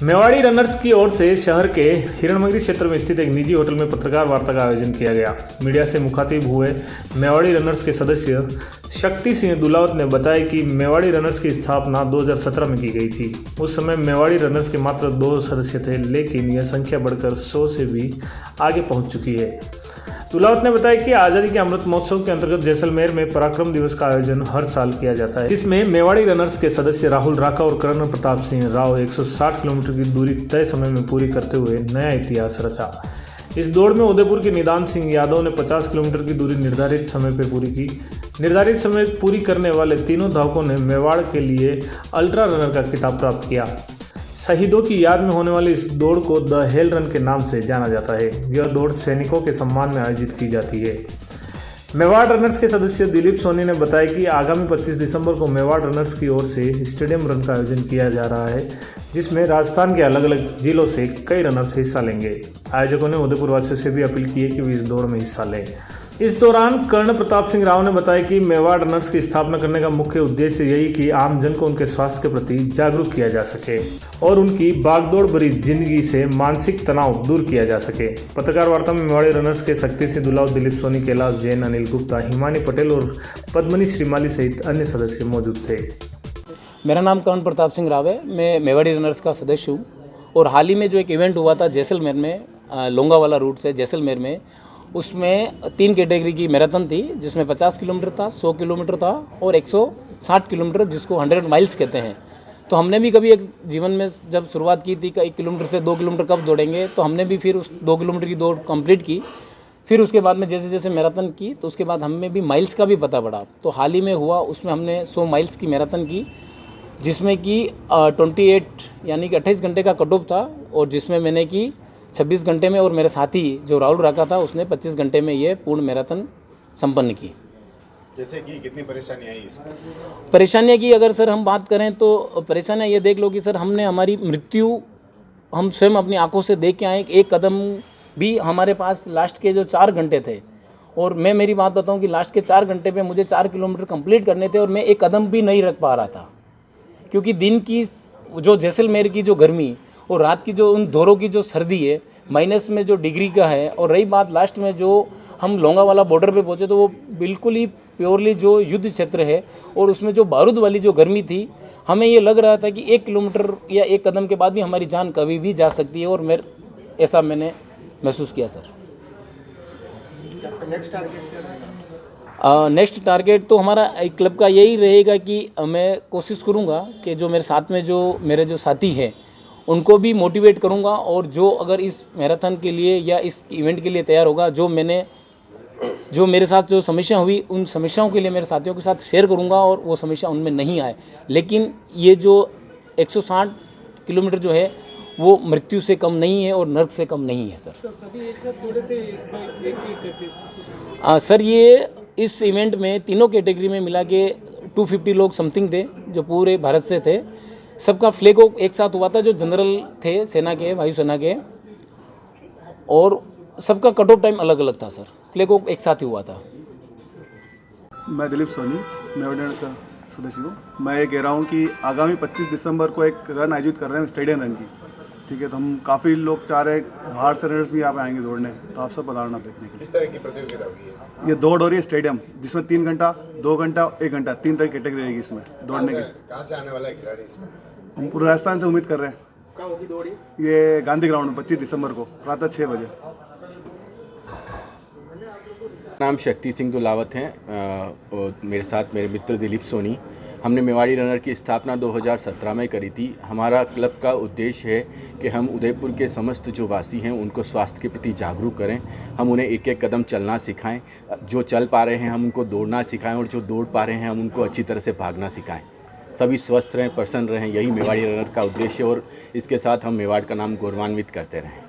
Mewari runners की ओर से शहर के हिरणमगरी क्षेत्र में स्थित एक निजी होटल में पत्रकार वार्ता का आयोजन किया गया। मीडिया से मुखातिब हुए मेवाड़ी रनर्स के सदस्य शक्ति सिंह दुलावत ने बताया कि मेवाड़ी रनर्स की स्थापना 2017 में की गई थी। उस समय मेवाड़ी रनर्स के मात्र 2 सदस्य थे, लेकिन यह संख्या बढ़कर 100 से भी आगे पहुंच चुकी है। दुलावत ने बताया कि आज़ादी के अमृत महोत्सव के अंतर्गत जैसलमेर में पराक्रम दिवस का आयोजन हर साल किया जाता है। इसमें मेवाड़ी रनर्स के सदस्य राहुल राका और कर्ण प्रताप सिंह राव 160 किलोमीटर की दूरी तय समय में पूरी करते हुए नया इतिहास रचा। इस दौड़ में उदयपुर के निदान सिंह यादव ने 50 किलोमीटर की दूरी निर्धारित समय पर पूरी की। निर्धारित समय पूरी करने वाले तीनों धावकों ने मेवाड़ के लिए अल्ट्रा रनर का खिताब प्राप्त किया। शहीदों की याद में होने वाली इस दौड़ को द हेल रन के नाम से जाना जाता है। यह दौड़ सैनिकों के सम्मान में आयोजित की जाती है। मेवाड़ रनर्स के सदस्य दिलीप सोनी ने बताया कि आगामी 25 दिसंबर को मेवाड़ रनर्स की ओर से स्टेडियम रन का आयोजन किया जा रहा है, जिसमें राजस्थान के अलग अलग जिलों से कई रनर्स हिस्सा लेंगे। आयोजकों ने उदयपुर वासियों से भी अपील की है कि वे इस दौड़ में हिस्सा लें। इस दौरान कर्ण प्रताप सिंह राव ने बताया कि मेवाड़ रनर्स की स्थापना करने का मुख्य उद्देश्य यही कि आम जन को उनके स्वास्थ्य के प्रति जागरूक किया जा सके और उनकी भागदौड़ भरी जिंदगी से मानसिक तनाव दूर किया जा सके। पत्रकार वार्ता में मेवाड़ी रनर्स के शक्ति सिंह दुलाव, दिलीप सोनी, कैलाश जैन, अनिल गुप्ता, हिमानी पटेल और पद्मनी श्रीमाली सहित अन्य सदस्य मौजूद थे। मेरा नाम कर्ण प्रताप सिंह राव है। मैं मेवाड़ी रनर्स का सदस्य हूँ और हाल ही में जो एक इवेंट हुआ था जैसलमेर में, लोंगावाला रूट से जैसलमेर में, उसमें 3 कैटेगरी की मैराथन थी, जिसमें 50 किलोमीटर था, 100 किलोमीटर था और 160 किलोमीटर, जिसको 100 माइल्स कहते हैं। तो हमने भी कभी एक जीवन में जब शुरुआत की थी कि 1 किलोमीटर से 2 किलोमीटर कब दौड़ेंगे, तो हमने भी फिर उस 2 किलोमीटर की दौड़ कंप्लीट की। फिर उसके बाद में जैसे जैसे मैराथन की, तो उसके बाद हमें भी माइल्स का भी पता पड़ा। तो हाल ही में हुआ, उसमें हमने 100 माइल्स की मैराथन की, जिसमें कि 28 यानी कि 28 घंटे का कट ऑफ था और जिसमें मैंने की 26 घंटे में, और मेरे साथी जो राहुल राका था उसने 25 घंटे में ये पूर्ण मैराथन संपन्न की। जैसे कि कितनी परेशानी आई इसमें? परेशानियाँ की अगर सर हम बात करें तो परेशानियाँ ये देख लो कि सर हमने हमारी मृत्यु हम स्वयं अपनी आंखों से देख के आए। एक कदम भी हमारे पास लास्ट के जो 4 घंटे थे, और मैं मेरी बात बताऊँ कि लास्ट के 4 घंटे पे मुझे 4 किलोमीटर कंप्लीट करने थे और मैं एक कदम भी नहीं रख पा रहा था, क्योंकि दिन की जो जैसलमेर की जो गर्मी और रात की जो उन दौरों की जो सर्दी है, माइनस में जो डिग्री का है, और रही बात लास्ट में जो हम लोंगावाला बॉर्डर पे पहुंचे, तो वो बिल्कुल ही प्योरली जो युद्ध क्षेत्र है और उसमें जो बारूद वाली जो गर्मी थी, हमें ये लग रहा था कि 1 किलोमीटर या 1 कदम के बाद भी हमारी जान कभी भी जा सकती है, और ऐसा मैंने महसूस किया सर। नेक्स्ट टारगेट तो हमारा क्लब का यही रहेगा कि मैं कोशिश करूँगा कि जो मेरे साथ में जो मेरे जो साथी हैं उनको भी मोटिवेट करूंगा, और जो अगर इस मैराथन के लिए या इस इवेंट के लिए तैयार होगा, जो मेरे साथ जो समस्या हुई, उन समस्याओं के लिए मेरे साथियों के साथ शेयर करूंगा और वो समस्या उनमें नहीं आए। लेकिन ये जो 160 किलोमीटर जो है वो मृत्यु से कम नहीं है और नर्क से कम नहीं है सर। सभी एक साथ दौड़े थे, एक करके? सर ये इस इवेंट में तीनों कैटेगरी में मिला के 250 लोग समथिंग थे जो पूरे भारत से थे। सबका फ्लैग ऑफ एक साथ हुआ था, जो जनरल थे सेना के, वायुसेना के, और सबका कट ऑफ टाइम अलग अलग था सर। फ्लैग ऑफ एक साथ ही हुआ था। मैं दिलीप सोनी, मेवाड़ी रनर्स का सदस्य हूँ। मैं ये कह रहा हूँ कि आगामी 25 दिसंबर को एक रन आयोजित कर रहे हैं, स्टेडियम रन की, ठीक है। तो हम काफ़ी लोग चाह रहे हैं बाहर से रनर्स भी यहाँ पे आएंगे दौड़ने, तो आप सब पधारना देखने के लिए। किस तरह की प्रतियोगिता होगी ये दौड़ हो रही है स्टेडियम, जिसमें 3 घंटा, 2 घंटा, 1 घंटा, 3 तरह की कैटेगरी रहेगी इसमें दौड़ने की। कहाँ से आने वाला है खिलाड़ी इसमें? हम पूरे राजस्थान से उम्मीद कर रहे हैं। कहाँ होगी दौड़? ये गांधी ग्राउंड में 25 दिसंबर को प्रातः 6 बजे। नाम शक्ति सिंह दुलावत हैं और मेरे साथ मेरे मित्र दिलीप सोनी। हमने मेवाड़ी रनर की स्थापना 2017 में करी थी। हमारा क्लब का उद्देश्य है कि हम उदयपुर के समस्त जो वासी हैं उनको स्वास्थ्य के प्रति जागरूक करें। हम उन्हें एक एक कदम चलना सिखाएं, जो चल पा रहे हैं हम उनको दौड़ना सिखाएं, और जो दौड़ पा रहे हैं हम उनको अच्छी तरह से भागना सिखाएं। सभी स्वस्थ रहें, प्रसन्न रहें, यही मेवाड़ी रनर का उद्देश्य है, और इसके साथ हम मेवाड़ का नाम गौरवान्वित करते रहें।